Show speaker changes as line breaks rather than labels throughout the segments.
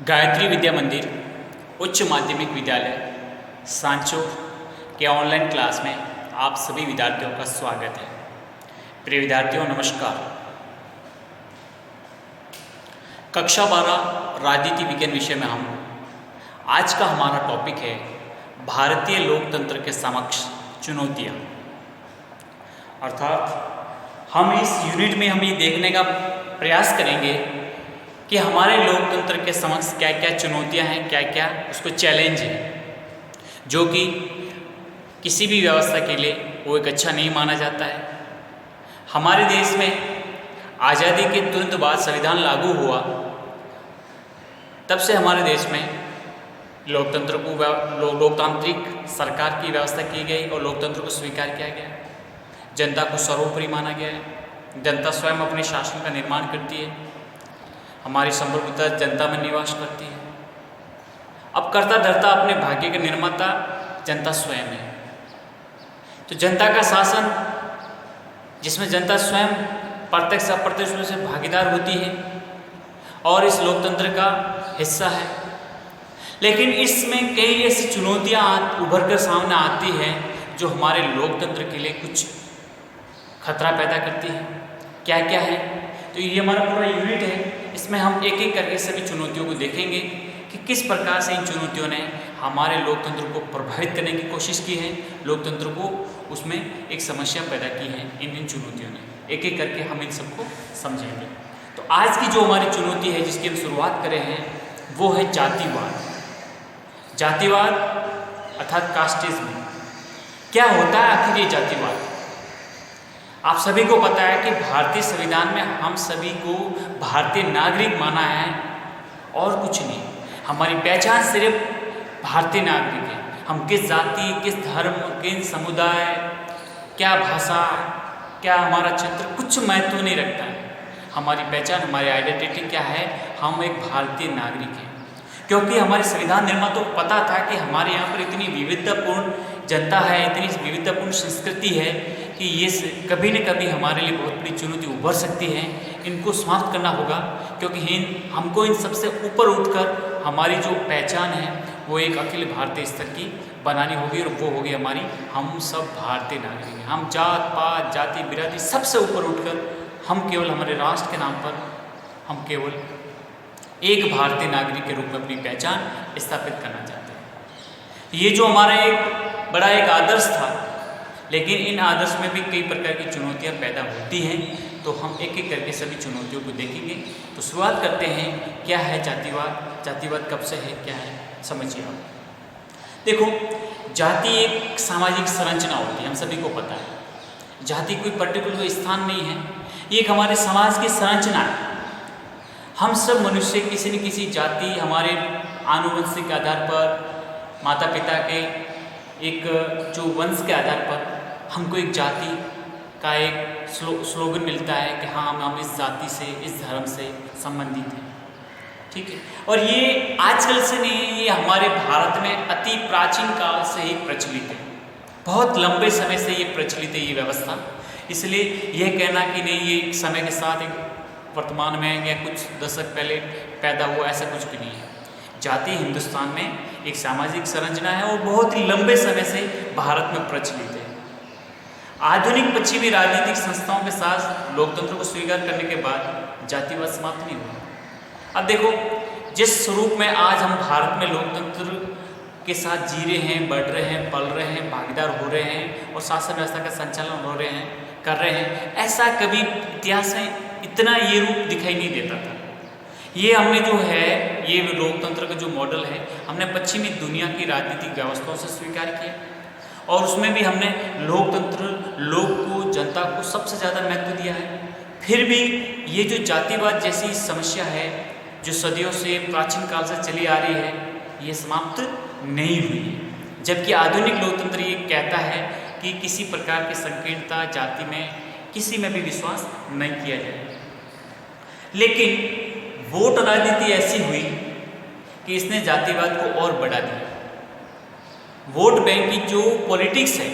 गायत्री विद्या मंदिर उच्च माध्यमिक विद्यालय सांचौर के ऑनलाइन क्लास में आप सभी विद्यार्थियों का स्वागत है। प्रिय विद्यार्थियों नमस्कार। कक्षा 12 राजनीति विज्ञान विषय में हम आज का हमारा टॉपिक है भारतीय लोकतंत्र के समक्ष चुनौतियाँ। अर्थात हम इस यूनिट में हम ये देखने का प्रयास करेंगे कि हमारे लोकतंत्र के समक्ष क्या क्या चुनौतियां हैं, क्या क्या उसको चैलेंज है, जो कि किसी भी व्यवस्था के लिए वो एक अच्छा नहीं माना जाता है। हमारे देश में आज़ादी के तुरंत बाद संविधान लागू हुआ, तब से हमारे देश में लोकतंत्र को लोकतांत्रिक सरकार की व्यवस्था की गई और लोकतंत्र को स्वीकार किया गया। जनता को सर्वोपरि माना गया है। जनता स्वयं अपने शासन का निर्माण करती है। हमारी संप्रभुता जनता में निवास करती है। अब कर्ता धर्ता अपने भाग्य के निर्माता जनता स्वयं है। तो जनता का शासन जिसमें जनता स्वयं प्रत्यक्ष अप्रत्यक्ष रूप से भागीदार होती है और इस लोकतंत्र का हिस्सा है। लेकिन इसमें कई ऐसी चुनौतियां उभर कर सामने आती हैं जो हमारे लोकतंत्र के लिए कुछ खतरा पैदा करती है। क्या क्या है, तो ये हमारा पूरा यूनिट है। इसमें हम एक एक करके सभी चुनौतियों को देखेंगे कि किस प्रकार से इन चुनौतियों ने हमारे लोकतंत्र को प्रभावित करने की कोशिश की है, लोकतंत्र को उसमें एक समस्या पैदा की है इन चुनौतियों ने। एक एक करके हम इन सबको समझेंगे। तो आज की जो हमारी चुनौती है जिसकी हम शुरुआत करें हैं वो है जातिवाद। जातिवाद अर्थात कास्टिज्म। क्या होता है आखिर ये जातिवाद? आप सभी को पता है कि भारतीय संविधान में हम सभी को भारतीय नागरिक माना है और कुछ नहीं। हमारी पहचान सिर्फ भारतीय नागरिक है। हम किस जाति, किस धर्म, किस समुदाय, क्या भाषा, क्या हमारा क्षेत्र, कुछ महत्व नहीं रखता है। हमारी पहचान, हमारी आइडेंटिटी क्या है? हम एक भारतीय नागरिक हैं। क्योंकि हमारे संविधान निर्माताओं को पता था कि हमारे यहाँ पर इतनी विविधतापूर्ण जनता है, इतनी विविधतापूर्ण संस्कृति है कि ये कभी न कभी हमारे लिए बहुत बड़ी चुनौती उभर सकती है। इनको समाप्त करना होगा, क्योंकि हमको इन सबसे ऊपर उठकर हमारी जो पहचान है वो एक अखिल भारतीय स्तर की बनानी होगी और वो होगी हमारी हम सब भारतीय नागरिक हैं। हम जात पात, जाति बिरादरी सबसे ऊपर उठकर हम केवल हमारे राष्ट्र के नाम पर हम केवल एक भारतीय नागरिक के रूप में अपनी पहचान स्थापित करना चाहते हैं। ये जो हमारा एक बड़ा एक आदर्श था, लेकिन इन आदर्श में भी कई प्रकार की चुनौतियां पैदा होती हैं। तो हम एक एक करके सभी चुनौतियों को देखेंगे। तो शुरुआत करते हैं, क्या है जातिवाद? जातिवाद कब से है, क्या है, समझिए आप। देखो, जाति एक सामाजिक संरचना होती है, हम सभी को पता है। जाति कोई पर्टिकुलर स्थान नहीं है, ये एक हमारे समाज की संरचना है। हम सब मनुष्य किसी न किसी जाति, हमारे आनुवंशिक आधार पर, माता पिता के एक जो वंश के आधार पर हमको एक जाति का एक स्लोगन मिलता है कि हाँ हम इस जाति से, इस धर्म से संबंधित हैं। ठीक है। और ये आजकल से नहीं है, ये हमारे भारत में अति प्राचीन काल से ही प्रचलित है। बहुत लंबे समय से ये प्रचलित है ये व्यवस्था। इसलिए यह कहना कि नहीं ये समय के साथ एक वर्तमान में या कुछ दशक पहले पैदा हुआ, ऐसा कुछ भी नहीं है। जाति हिंदुस्तान में एक सामाजिक संरचना है और बहुत ही लंबे समय से भारत में प्रचलित है। आधुनिक पश्चिमी राजनीतिक संस्थाओं के साथ लोकतंत्र को स्वीकार करने के बाद जातिवाद समाप्त नहीं हुआ। अब देखो, जिस स्वरूप में आज हम भारत में लोकतंत्र के साथ जी रहे हैं, बढ़ रहे हैं, पल रहे हैं, भागीदार हो रहे हैं और शासन व्यवस्था का संचालन हो रहे हैं, कर रहे हैं, ऐसा कभी इतिहास में इतना ये रूप दिखाई नहीं देता था। ये हमने जो है, ये लोकतंत्र का जो मॉडल है, हमने पश्चिमी दुनिया की राजनीतिक व्यवस्थाओं से स्वीकार किया और उसमें भी हमने लोकतंत्र, लोक को, जनता को सबसे ज़्यादा महत्व दिया है। फिर भी ये जो जातिवाद जैसी समस्या है जो सदियों से, प्राचीन काल से चली आ रही है, ये समाप्त नहीं हुई है। जबकि आधुनिक लोकतंत्र ये कहता है कि किसी प्रकार की संकीर्णता, जाति में किसी में भी विश्वास नहीं किया जाए। लेकिन वोट राजनीति ऐसी हुई कि इसने जातिवाद को और बढ़ा दिया। वोट बैंक की जो पॉलिटिक्स है,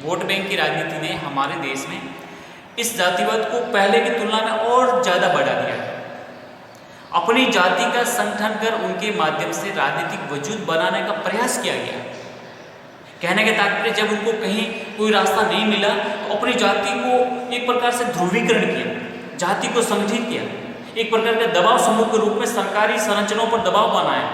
वोट बैंक की राजनीति ने हमारे देश में इस जातिवाद को पहले की तुलना में और ज़्यादा बढ़ा दिया है। अपनी जाति का संगठन कर उनके माध्यम से राजनीतिक वजूद बनाने का प्रयास किया गया। कहने का तात्पर्य, जब उनको कहीं कोई रास्ता नहीं मिला तो अपनी जाति को एक प्रकार से ध्रुवीकरण किया, जाति को संगठित किया, एक प्रकार के दबाव समूह के रूप में सरकारी संरचनाओं पर दबाव बनाया,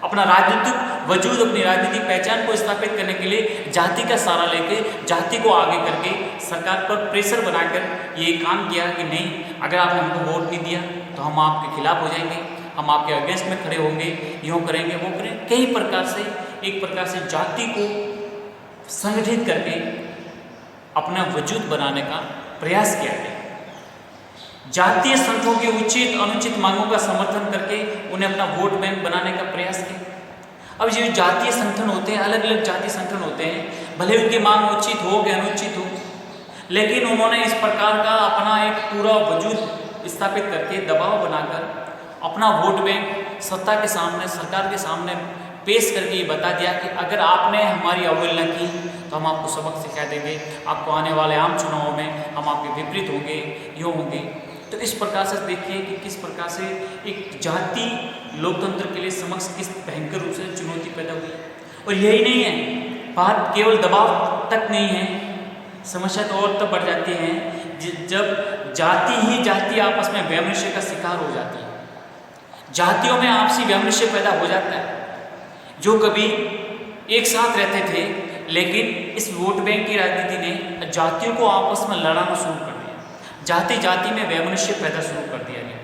अपना राजनीतिक वजूद, अपनी राजनीतिक पहचान को स्थापित करने के लिए जाति का सहारा लेके, जाति को आगे करके सरकार पर प्रेशर बनाकर ये काम किया कि नहीं, अगर आपने हमको वोट नहीं दिया तो हम आपके खिलाफ हो जाएंगे, हम आपके अगेंस्ट में खड़े होंगे, यूँ करेंगे वो करेंगे। कई प्रकार से एक प्रकार से जाति को संगठित करके अपना वजूद बनाने का प्रयास किया गया। जातीय संघों की उचित अनुचित मांगों का समर्थन करके उन्हें अपना वोट बैंक बनाने का प्रयास किया। अब जो जातीय संगठन होते हैं, अलग अलग जातीय संगठन होते हैं, भले उनकी मांग उचित हो कि अनुचित हो, लेकिन उन्होंने इस प्रकार का अपना एक पूरा वजूद स्थापित करके दबाव बनाकर अपना वोट बैंक सत्ता के सामने, सरकार के सामने पेश करके ये बता दिया कि अगर आपने हमारी अवहेलना की तो हम आपको सबक सिखा देंगे, आपको आने वाले आम चुनावों में हम आपके विपरीत होंगे, यूँ होंगे। तो इस प्रकार से देखिए कि किस प्रकार से एक जाति लोकतंत्र के लिए समक्ष किस भयंकर रूप से चुनौती पैदा हुई। और यही नहीं है, बात केवल दबाव तक नहीं है, समस्या तो और तब बढ़ जाती है जब जाति ही जाति आपस में वैमनस्य का शिकार हो जाती है, जातियों में आपसी वैमनस्य पैदा हो जाता है। जो कभी एक साथ रहते थे, लेकिन इस वोट बैंक की राजनीति ने जातियों को आपस में लड़ाना शुरू कर दिया, जाति जाति में वैमनस्य पैदा शुरू कर दिया गया।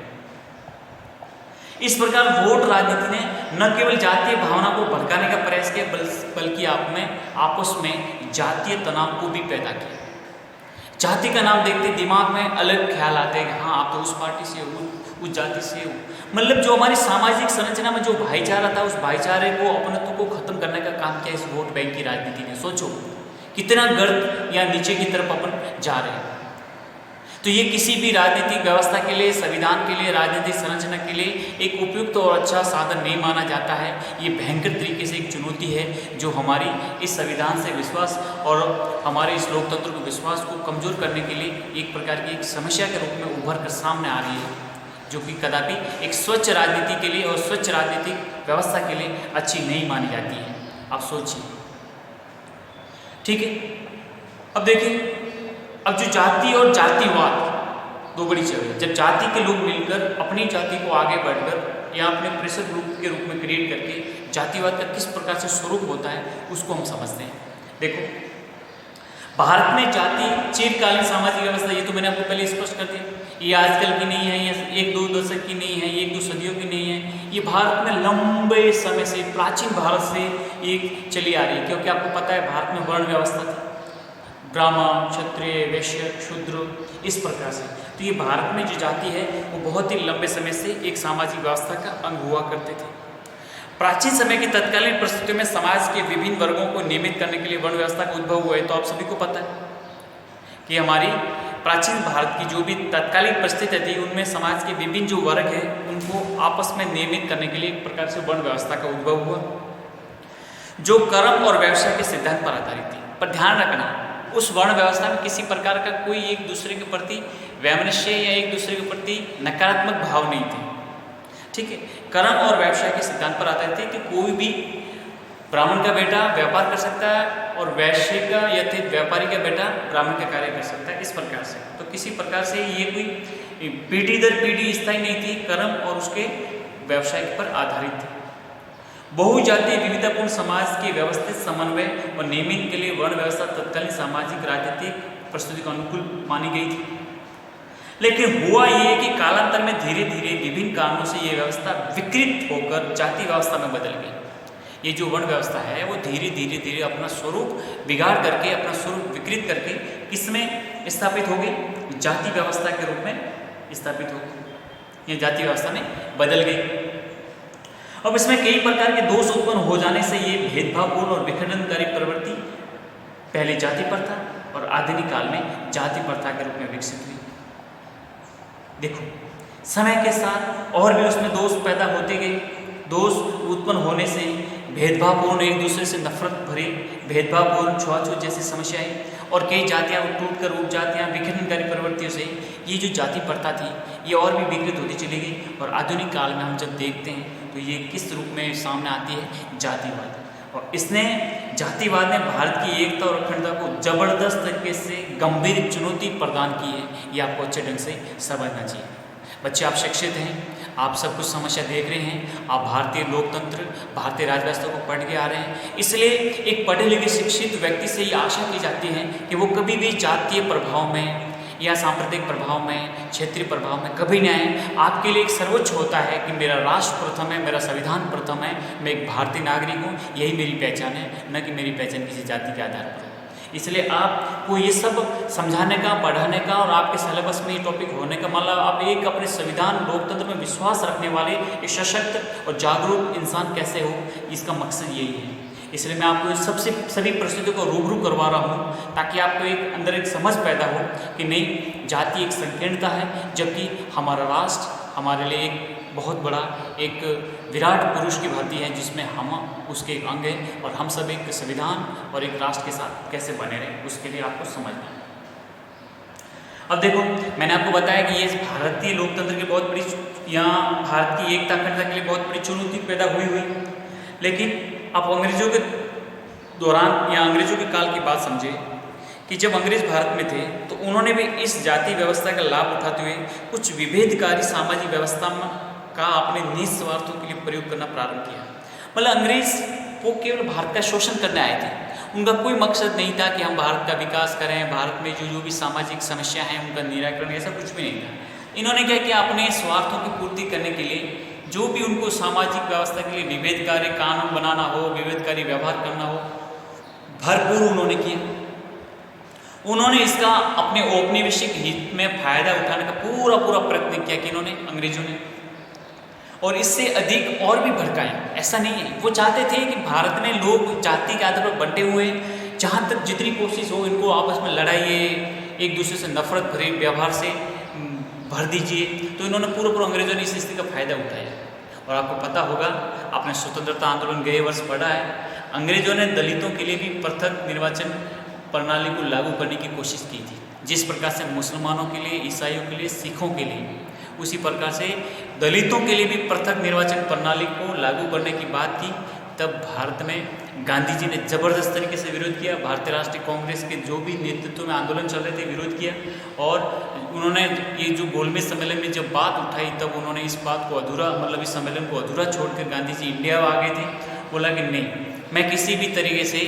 इस प्रकार वोट राजनीति ने न केवल जातीय भावना को भड़काने का प्रयास किया, बल्कि आपस में जातीय तनाव को भी पैदा किया। जाति का नाम देखते दिमाग में अलग ख्याल आते हैं कि हाँ आप तो उस पार्टी से हो, उस जाति से हो। मतलब जो हमारी सामाजिक संरचना में जो भाईचारा था, उस भाईचारे को, अपनत्व को खत्म करने का काम किया इस वोट बैंक की राजनीति ने। सोचो कितना गर्द या नीचे की तरफ अपन जा रहे हैं। तो ये किसी भी राजनीतिक व्यवस्था के लिए, संविधान के लिए, राजनीतिक संरचना के लिए एक उपयुक्त और अच्छा साधन नहीं माना जाता है। ये भयंकर तरीके से एक चुनौती है जो हमारी इस संविधान से विश्वास और हमारे इस लोकतंत्र के विश्वास को कमजोर करने के लिए एक प्रकार की एक समस्या के रूप में उभर कर सामने आ रही है, जो कि कदापि एक स्वच्छ राजनीति के लिए और स्वच्छ राजनीतिक व्यवस्था के लिए अच्छी नहीं मानी जाती है। आप सोचिए, ठीक है। अब देखिए, अब जो जाति और जातिवाद दो बड़ी चीज़ है। जब जाति के लोग मिलकर अपनी जाति को आगे बढ़कर या अपने प्रेशर ग्रुप के रूप में क्रिएट करके जातिवाद का किस प्रकार से स्वरूप होता है उसको हम समझते हैं। देखो, भारत में जाति चिरकालीन सामाजिक व्यवस्था, ये तो मैंने आपको पहले स्पष्ट कर दिया, ये आजकल की नहीं है, ये एक दो दशक की नहीं है, ये एक दो सदियों की नहीं है। ये भारत में लंबे समय से, प्राचीन भारत से एक चली आ रही है। क्योंकि आपको पता है भारत में वर्ण व्यवस्था थी, ब्राह्मण, क्षत्रिय, वैश्य, शूद्र, इस प्रकार से। तो ये भारत में जो जाति है वो बहुत ही लंबे समय से एक सामाजिक व्यवस्था का अंग हुआ करते थे। प्राचीन समय की तत्कालीन परिस्थितियों में समाज के विभिन्न वर्गों को नियमित करने के लिए वर्ण व्यवस्था का उद्भव हुआ है। तो आप सभी को पता है कि हमारी प्राचीन भारत की जो भी तत्कालीन परिस्थिति थी, उनमें समाज के विभिन्न जो वर्ग हैं उनको आपस में नियमित करने के लिए एक प्रकार से वर्ण व्यवस्था का उद्भव हुआ, जो कर्म और व्यवसाय के सिद्धांत पर आधारित थी। पर ध्यान रखना, उस वर्ण व्यवस्था में किसी प्रकार का कोई एक दूसरे के प्रति वैमनस्य या एक दूसरे के प्रति नकारात्मक भाव नहीं थे, ठीक है। कर्म और व्यवसाय के सिद्धांत पर आधारित थे कि कोई भी ब्राह्मण का बेटा व्यापार कर सकता है और वैश्य का या व्यापारी का बेटा ब्राह्मण का कार्य कर सकता है, इस प्रकार से। तो किसी प्रकार से ये कोई पीढ़ी दर पीढ़ी स्थायी नहीं थी, कर्म और उसके व्यवसाय पर आधारित थी। बहुजातीय विविधतापूर्ण समाज के व्यवस्थित समन्वय और नियमन के लिए वर्ण व्यवस्था तत्कालीन सामाजिक राजनीतिक परिस्थिति को अनुकूल मानी गई थी। लेकिन हुआ ये कि कालांतर में धीरे धीरे विभिन्न कारणों से ये व्यवस्था विकृत होकर जाति व्यवस्था में बदल गई। ये जो वर्ण व्यवस्था है वो धीरे धीरे धीरे अपना स्वरूप बिगाड़ करके, अपना स्वरूप विकृत करके किसमें स्थापित हो गई? जाति व्यवस्था के रूप में स्थापित हो गई, ये जाति व्यवस्था में बदल गई। अब इसमें कई प्रकार के दोष उत्पन्न हो जाने से ये भेदभावपूर्ण और विखंडनकारी प्रवृत्ति पहले जाति प्रथा और आधुनिक काल में जाति प्रथा के रूप में विकसित हुई। देखो, समय के साथ और भी उसमें दोष पैदा होते गए। दोष उत्पन्न होने से भेदभावपूर्ण, एक दूसरे से नफरत भरी, भेदभावपूर्ण, छुआछूत जैसी समस्याएं और कई जातियां टूट कर उप जातियां, विखंडनकारी प्रवृत्तियों से ये जो जाति प्रथा थी ये और भी विकृत होती चली गई। और आधुनिक काल में हम जब देखते हैं तो ये किस रूप में सामने आती है, जातिवाद। और इसने जातिवाद ने भारत की एकता और अखंडता को जबरदस्त तरीके से गंभीर चुनौती प्रदान की है, ये आपको अच्छे ढंग से समझना चाहिए। बच्चे, आप शिक्षित हैं, आप सब कुछ समस्या देख रहे हैं, आप भारतीय लोकतंत्र, भारतीय राजव्यवस्था को पढ़ के आ रहे हैं, इसलिए एक पढ़े लिखे शिक्षित व्यक्ति से ये आशा की जाती है कि वो कभी भी जातीय प्रभाव में या सांप्रदायिक प्रभाव में, क्षेत्रीय प्रभाव में कभी न आए। आपके लिए एक सर्वोच्च होता है कि मेरा राष्ट्र प्रथम है, मेरा संविधान प्रथम है, मैं एक भारतीय नागरिक हूँ, यही मेरी पहचान है, न कि मेरी पहचान किसी जाति के आधार पर। इसलिए आपको ये सब समझाने का, पढ़ाने का और आपके सिलेबस में ये टॉपिक होने का मतलब आप एक अपने संविधान, लोकतंत्र में विश्वास रखने वाले एक सशक्त और जागरूक इंसान कैसे हो, इसका मकसद यही है। इसलिए मैं आपको सभी परिस्थितियों को रूबरू करवा रहा हूँ ताकि आपको एक अंदर एक समझ पैदा हो कि नहीं, जाति एक संकीर्णता है, जबकि हमारा राष्ट्र हमारे लिए एक बहुत बड़ा एक विराट पुरुष की भांति है, जिसमें हम उसके एक अंग हैं और हम सब एक संविधान और एक राष्ट्र के साथ कैसे बने रहें, उसके लिए आपको समझना है। अब देखो, मैंने आपको बताया कि ये भारतीय लोकतंत्र की बहुत बड़ी, यहाँ भारत की एकता अखंडता के लिए बहुत बड़ी चुनौती पैदा हुई, लेकिन आप अंग्रेजों के दौरान या अंग्रेजों के काल की बात समझे कि जब अंग्रेज भारत में थे तो उन्होंने भी इस जाति व्यवस्था का लाभ उठाते हुए कुछ विभेदकारी सामाजिक व्यवस्था का अपने निज स्वार्थों के लिए प्रयोग करना प्रारंभ किया। मतलब अंग्रेज वो केवल भारत का शोषण करने आए थे, उनका कोई मकसद नहीं था कि हम भारत का विकास करें, भारत में जो भी सामाजिक समस्या हैं उनका निराकरण, ऐसा कुछ भी नहीं था। इन्होंने क्या किया, अपने स्वार्थों की पूर्ति करने के लिए जो भी उनको सामाजिक व्यवस्था के लिए विभेदकारी कानून बनाना हो, विभेदकारी व्यवहार करना हो, भरपूर उन्होंने किया। उन्होंने इसका अपने औपनिवेशिक हित में फायदा उठाने का पूरा प्रयत्न किया कि इन्होंने, अंग्रेजों ने, और इससे अधिक और भी भड़काया। ऐसा नहीं है, वो चाहते थे कि भारत में लोग जाति के आधार पर बंटे हुए, जहाँ तक जितनी कोशिश हो इनको आपस में लड़ाइए, एक दूसरे से नफरत भरे व्यवहार से भर दीजिए। तो इन्होंने पूरा अंग्रेजों ने इस स्थिति का फायदा उठाया। और आपको पता होगा, आपने स्वतंत्रता आंदोलन गए वर्ष पढ़ा है, अंग्रेजों ने दलितों के लिए भी पृथक निर्वाचन प्रणाली को लागू करने की कोशिश की थी। जिस प्रकार से मुसलमानों के लिए, ईसाइयों के लिए, सिखों के लिए, उसी प्रकार से दलितों के लिए भी पृथक निर्वाचन प्रणाली को लागू करने की बात की। तब भारत में गांधी जी ने जबरदस्त तरीके से विरोध किया, भारतीय राष्ट्रीय कांग्रेस के जो भी नेतृत्व में आंदोलन चल रहे थे विरोध किया, और उन्होंने ये जो गोलमेज सम्मेलन में जब बात उठाई तब उन्होंने इस बात को अधूरा, मतलब इस सम्मेलन को अधूरा छोड़कर गांधी जी इंडिया आ गए थे। बोला कि नहीं, मैं किसी भी तरीके से,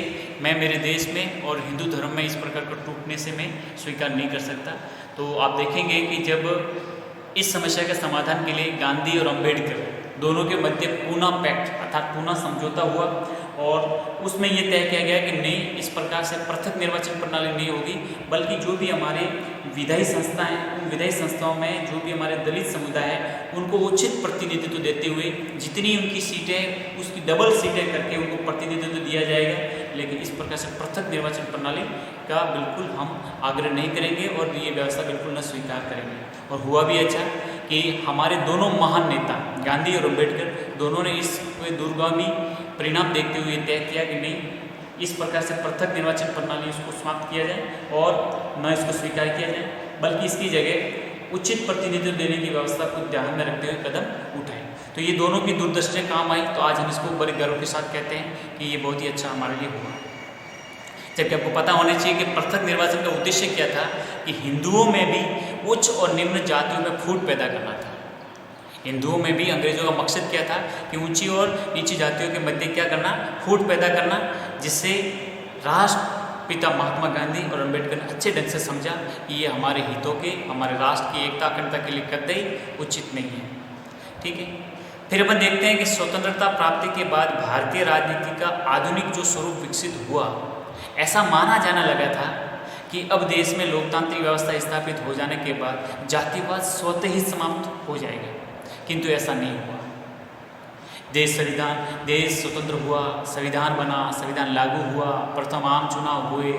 मैं मेरे देश में और हिंदू धर्म में इस प्रकार का टूटने से मैं स्वीकार नहीं कर सकता। तो आप देखेंगे कि जब इस समस्या के समाधान के लिए गांधी और अम्बेडकर दोनों के मध्य पूना पैक्ट अर्थात पूना समझौता हुआ, और उसमें ये तय किया गया कि नहीं, इस प्रकार से पृथक निर्वाचन प्रणाली नहीं होगी, बल्कि जो भी हमारे विधायी संस्था हैं, उन विधायी संस्थाओं में जो भी हमारे दलित समुदाय है उनको उचित प्रतिनिधित्व देते हुए जितनी उनकी सीटें, उसकी डबल सीटें करके उनको प्रतिनिधित्व दिया जाएगा। लेकिन इस प्रकार से पृथक निर्वाचन प्रणाली का बिल्कुल हम आग्रह नहीं करेंगे और ये व्यवस्था बिल्कुल न स्वीकार करेंगे। और हुआ भी अच्छा कि हमारे दोनों महान नेता गांधी और अम्बेडकर दोनों ने इस दूरगामी परिणाम देखते हुए तय किया कि नहीं, इस प्रकार से पृथक निर्वाचन प्रणाली उसको समाप्त किया जाए और न इसको स्वीकार किया जाए, बल्कि इसकी जगह उचित प्रतिनिधित्व देने की व्यवस्था को ध्यान में रखते हुए कदम उठाए। तो ये दोनों की दूरदृष्टि काम आई, तो आज हम इसको बड़े गर्व के साथ कहते हैं कि ये बहुत ही अच्छा हमारे लिए हुआ। जबकि आपको पता होना चाहिए कि पृथक निर्वाचन का उद्देश्य क्या था, कि हिंदुओं में भी उच्च और निम्न जातियों में फूट पैदा करना था। हिंदुओं में भी अंग्रेजों का मकसद क्या था कि ऊंची और नीची जातियों के मध्य क्या करना, फूट पैदा करना, जिससे राष्ट्रपिता महात्मा गांधी और अम्बेडकर ने अच्छे ढंग से समझा कि ये हमारे हितों के, हमारे राष्ट्र की एकता अखंडता के लिए कतई उचित नहीं है। ठीक है, फिर अपन देखते हैं कि स्वतंत्रता प्राप्ति के बाद भारतीय राजनीति का आधुनिक जो स्वरूप विकसित हुआ, ऐसा माना जाने लगा था कि अब देश में लोकतांत्रिक व्यवस्था स्थापित हो जाने के बाद जातिवाद स्वतः ही समाप्त हो जाएगा, किंतु ऐसा नहीं हुआ। देश स्वतंत्र हुआ, संविधान बना, संविधान लागू हुआ, प्रथम आम चुनाव हुए,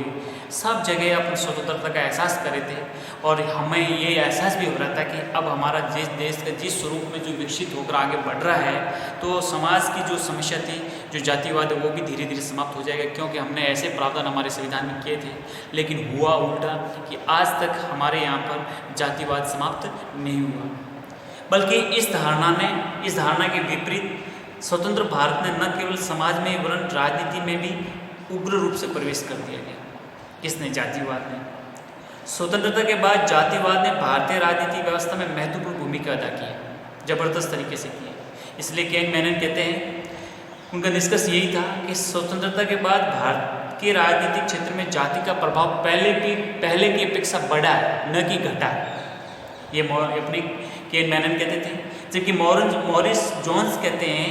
सब जगह अपनी स्वतंत्रता का एहसास करे थे। और हमें ये एहसास भी हो रहा था कि अब हमारा देश का जिस स्वरूप में जो विकसित होकर आगे बढ़ रहा है, तो समाज की जो समस्या थी, जो जातिवाद है, वो भी धीरे धीरे समाप्त हो जाएगा, क्योंकि हमने ऐसे प्रावधान हमारे संविधान में किए थे। लेकिन हुआ उल्टा कि आज तक हमारे यहाँ पर जातिवाद समाप्त नहीं हुआ, बल्कि इस धारणा के विपरीत स्वतंत्र भारत ने न केवल समाज में वरन राजनीति में भी उग्र रूप से प्रवेश कर दिया गया। किसने? जातिवाद ने। स्वतंत्रता के बाद जातिवाद ने भारतीय राजनीतिक व्यवस्था में महत्वपूर्ण भूमिका अदा की, जबरदस्त तरीके से की। इसलिए केन मैनन कहते हैं, उनका निष्कर्ष यही था कि स्वतंत्रता के बाद भारत के राजनीतिक क्षेत्र में जाति का प्रभाव पहले की अपेक्षा बढ़ा है, न कि घटा। ये अपने केन मैनन कहते थे। जबकि मॉरिस जोन्स कहते हैं,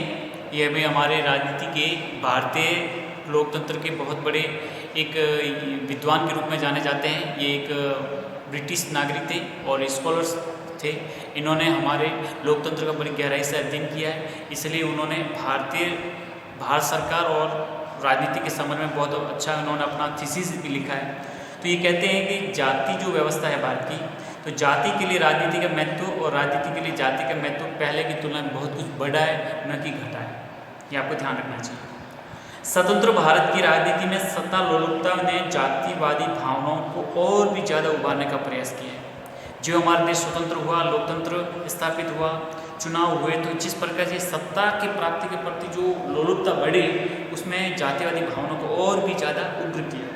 ये भी हमारे राजनीति के भारतीय लोकतंत्र के बहुत बड़े एक विद्वान के रूप में जाने जाते हैं। ये एक ब्रिटिश नागरिक थे और स्कॉलर्स थे। इन्होंने हमारे लोकतंत्र का बड़ी गहराई से अध्ययन किया है, इसलिए उन्होंने भारत सरकार और राजनीति के संबंध में बहुत अच्छा उन्होंने अपना थीसिस भी लिखा है। तो ये कहते हैं कि जाति जो व्यवस्था है भारत की, तो जाति के लिए राजनीति का महत्व और राजनीति के लिए जाति का महत्व पहले की तुलना में बहुत कुछ बढ़ा है, न कि घटा है। ये आपको ध्यान रखना चाहिए। स्वतंत्र भारत की राजनीति में सत्ता लोलुपता ने जातिवादी भावनाओं को और भी ज़्यादा उभारने का प्रयास किया है। जो हमारा देश स्वतंत्र हुआ, लोकतंत्र स्थापित हुआ, चुनाव हुए, तो जिस प्रकार से सत्ता की प्राप्ति के प्रति जो लोलुपता बढ़े, उसमें जातिवादी भावनाओं को और भी ज़्यादा उग्र किया।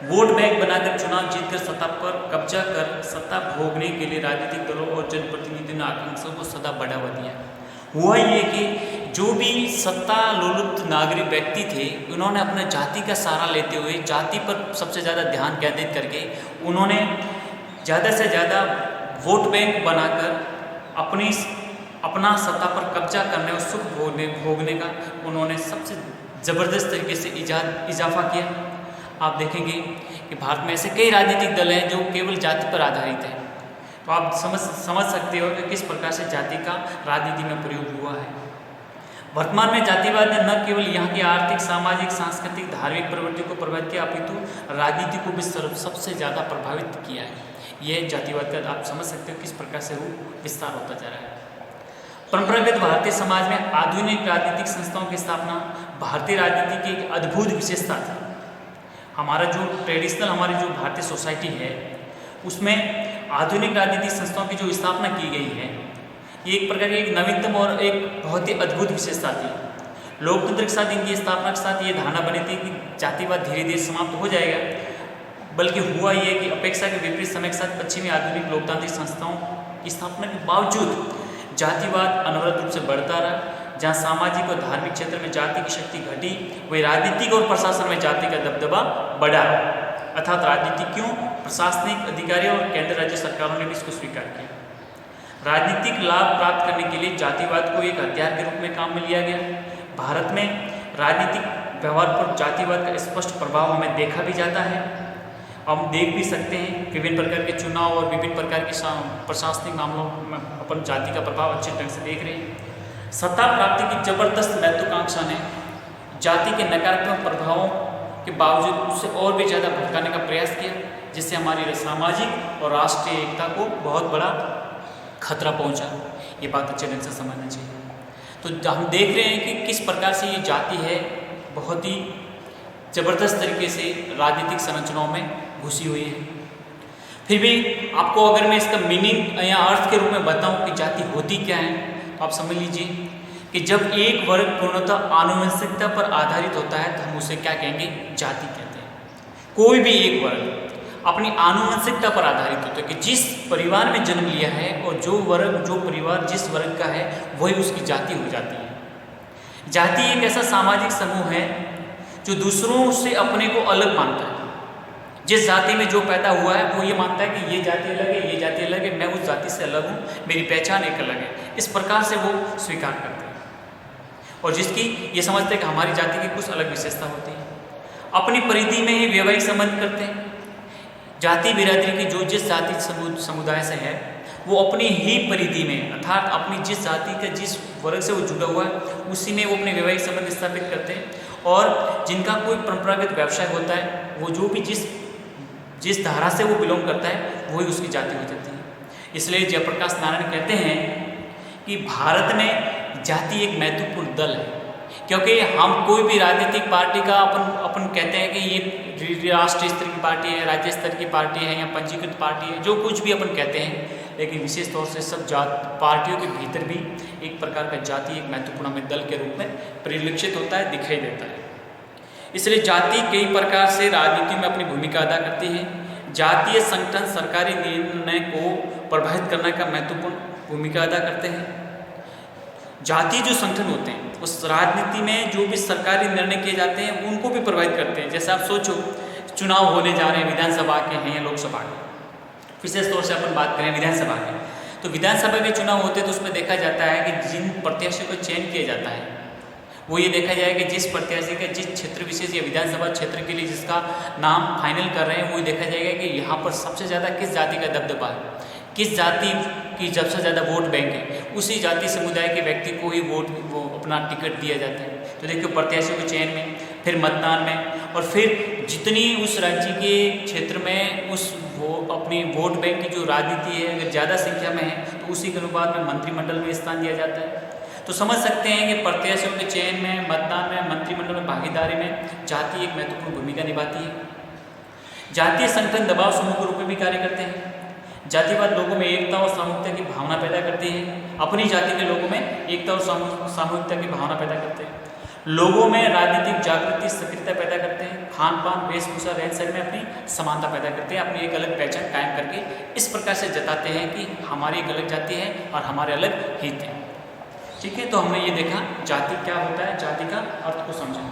वोट बैंक बनाकर चुनाव जीतकर सत्ता पर कब्जा कर सत्ता भोगने के लिए राजनीतिक दलों और जनप्रतिनिधियों ने आकांक्षाओं को सदा बढ़ावा दिया। हुआ ये कि जो भी सत्ता लोलुप्त नागरिक व्यक्ति थे, उन्होंने अपने जाति का सहारा लेते हुए जाति पर सबसे ज़्यादा ध्यान केंद्रित करके उन्होंने ज़्यादा से ज़्यादा वोट बैंक बनाकर अपना सत्ता पर कब्जा करने और सुख भोगने का उन्होंने सबसे ज़बरदस्त तरीके से इजाफा किया। आप देखेंगे कि भारत में ऐसे कई राजनीतिक दल हैं जो केवल जाति पर आधारित हैं। तो आप समझ सकते हो कि किस प्रकार से जाति का राजनीति में प्रयोग हुआ है। वर्तमान में जातिवाद ने न केवल यहाँ की आर्थिक, सामाजिक, सांस्कृतिक, धार्मिक प्रवृत्तियों को प्रभावित किया, अपितु राजनीति को भी सबसे ज़्यादा प्रभावित किया है। यह जातिवाद का आप समझ सकते हो किस प्रकार से वो विस्तार होता जा रहा है। परंपरागत भारतीय समाज में आधुनिक राजनीतिक संस्थाओं की स्थापना भारतीय राजनीति की एक अद्भुत विशेषता थी। हमारा जो ट्रेडिशनल हमारी जो भारतीय सोसाइटी है, उसमें आधुनिक राजनीतिक संस्थाओं की जो स्थापना की गई है, ये एक प्रकार की एक नवीनतम और एक बहुत ही अद्भुत विशेषता थी। लोकतंत्र के साथ इनकी स्थापना के साथ ये धारणा बनी थी कि जातिवाद धीरे धीरे समाप्त हो जाएगा, बल्कि हुआ ये कि अपेक्षा के विपरीत समय के साथ पश्चिमी आधुनिक लोकतांत्रिक संस्थाओं की स्थापना के बावजूद जातिवाद अनवरत रूप से बढ़ता रहा। जहाँ सामाजिक और धार्मिक क्षेत्र में जाति की शक्ति घटी, वही राजनीतिक और प्रशासन में जाति का दबदबा बढ़ा। अर्थात राजनीतिज्ञों, प्रशासनिक अधिकारियों और केंद्र राज्य सरकारों ने भी इसको स्वीकार किया। राजनीतिक लाभ प्राप्त करने के लिए जातिवाद को एक हथियार के रूप में काम में लिया गया। भारत में राजनीतिक व्यवहार पर जातिवाद का स्पष्ट प्रभाव हमें देखा भी जाता है। हम देख भी सकते हैं विभिन्न प्रकार के चुनाव और विभिन्न प्रकार के प्रशासनिक मामलों में अपन जाति का प्रभाव अच्छे ढंग से देख रहे हैं। सत्ता प्राप्ति की जबरदस्त महत्वाकांक्षा ने जाति के नकारात्मक प्रभावों के बावजूद उससे और भी ज़्यादा भटकाने का प्रयास किया, जिससे हमारी सामाजिक और राष्ट्रीय एकता को बहुत बड़ा खतरा पहुंचा। ये बात अच्छे ढंग से समझना चाहिए। तो हम देख रहे हैं कि किस प्रकार से ये जाति है बहुत ही ज़बरदस्त तरीके से राजनीतिक संरचनाओं में घुसी हुई है। फिर भी आपको अगर मैं इसका मीनिंग या अर्थ के रूप में बताऊं कि जाति होती क्या है, तो आप समझ लीजिए कि जब एक वर्ग पूर्णतः आनुवंशिकता पर आधारित होता है, तो हम उसे क्या कहेंगे? जाति कहते हैं। कोई भी एक वर्ग अपनी आनुवंशिकता पर आधारित होता है कि जिस परिवार में जन्म लिया है और जो परिवार जिस वर्ग का है, वही उसकी जाति हो जाती है। जाति एक ऐसा सामाजिक समूह है जो दूसरों से अपने को अलग मानता है। जिस जाति में जो पैदा हुआ है वो ये मानता है कि ये जाति अलग है, ये जाति अलग है, मैं उस जाति से अलग हूँ, मेरी पहचान एक अलग है। इस प्रकार से वो स्वीकार करते हैं और जिसकी ये समझते हैं कि हमारी जाति की कुछ अलग विशेषता होती है। अपनी परिधि में ही वैवाहिक संबंध करते हैं। जाति बिरादरी की जो जिस जाति समुदाय से है वो अपनी ही परिधि में अर्थात अपनी जिस जाति का जिस वर्ग से वो जुड़ा हुआ है उसी में वो अपने वैवाहिक संबंध स्थापित करते हैं। और जिनका कोई परंपरागत व्यवसाय होता है वो जो भी जिस धारा से वो बिलोंग करता है वही उसकी जाति हो जाती है। इसलिए जयप्रकाश नारायण कहते हैं कि भारत में जाति एक महत्वपूर्ण दल है, क्योंकि हम कोई भी राजनीतिक पार्टी का अपन कहते हैं कि ये राष्ट्रीय स्तर की पार्टी है, राज्य स्तर की पार्टी है या पंजीकृत पार्टी है, जो कुछ भी अपन कहते हैं, लेकिन विशेष तौर से सब पार्टियों के भीतर भी एक प्रकार का जाति एक महत्वपूर्ण हमें दल के रूप में परिलक्षित होता है, दिखाई देता है। इसलिए जाति कई प्रकार से राजनीति में अपनी भूमिका अदा करती है। जातीय संगठन सरकारी निर्णय को प्रभावित करने का महत्वपूर्ण भूमिका अदा करते हैं। जातीय जो संगठन होते हैं उस राजनीति में जो भी सरकारी निर्णय किए जाते हैं उनको भी प्रभावित करते हैं। जैसे आप सोचो, चुनाव होने जा रहे हैं, विधानसभा के हैं या लोकसभा के, विशेष तौर से अपन बात करें विधानसभा के, तो विधानसभा के चुनाव होते हैं तो उसमें देखा जाता है कि जिन प्रत्याशियों को चयन किया जाता है वो ये देखा जाए कि जिस प्रत्याशी का जिस क्षेत्र विशेष या विधानसभा क्षेत्र के लिए जिसका नाम फाइनल कर रहे हैं वो देखा जाएगा कि यहाँ पर सबसे ज़्यादा किस जाति का दबदबा है, किस जाति की सबसे ज़्यादा वोट बैंक है, उसी जाति समुदाय के व्यक्ति को ही वो अपना टिकट दिया जाता है। तो देखिए प्रत्याशियों के चयन में, फिर मतदान में, और फिर जितनी उस राज्य के क्षेत्र में वो अपनी वोट बैंक की जो राजनीति है अगर ज़्यादा संख्या में है तो उसी के अनुपात में मंत्रिमंडल में स्थान दिया जाता है। तो समझ सकते हैं कि प्रत्याशियों के चयन में, मतदान में, मंत्रिमंडल में भागीदारी में जाति एक महत्वपूर्ण भूमिका निभाती है। जातीय संगठन दबाव समूह के रूप में भी कार्य करते हैं। जातिवाद लोगों में एकता और सामूहिकता की भावना पैदा करती है। अपनी जाति के लोगों में एकता और सामूहिकता की भावना पैदा करते हैं। लोगों में राजनीतिक जागृति, सक्रियता पैदा करते हैं। खान पान, वेशभूषा, रहन सहन में अपनी समानता पैदा करते हैं, अपनी एक अलग पहचान कायम करके इस प्रकार से जताते हैं कि हमारी एक अलग जाति है और हमारे अलग हित है। ठीक है, तो हमने ये देखा जाति क्या होता है, जाति का अर्थ को समझा।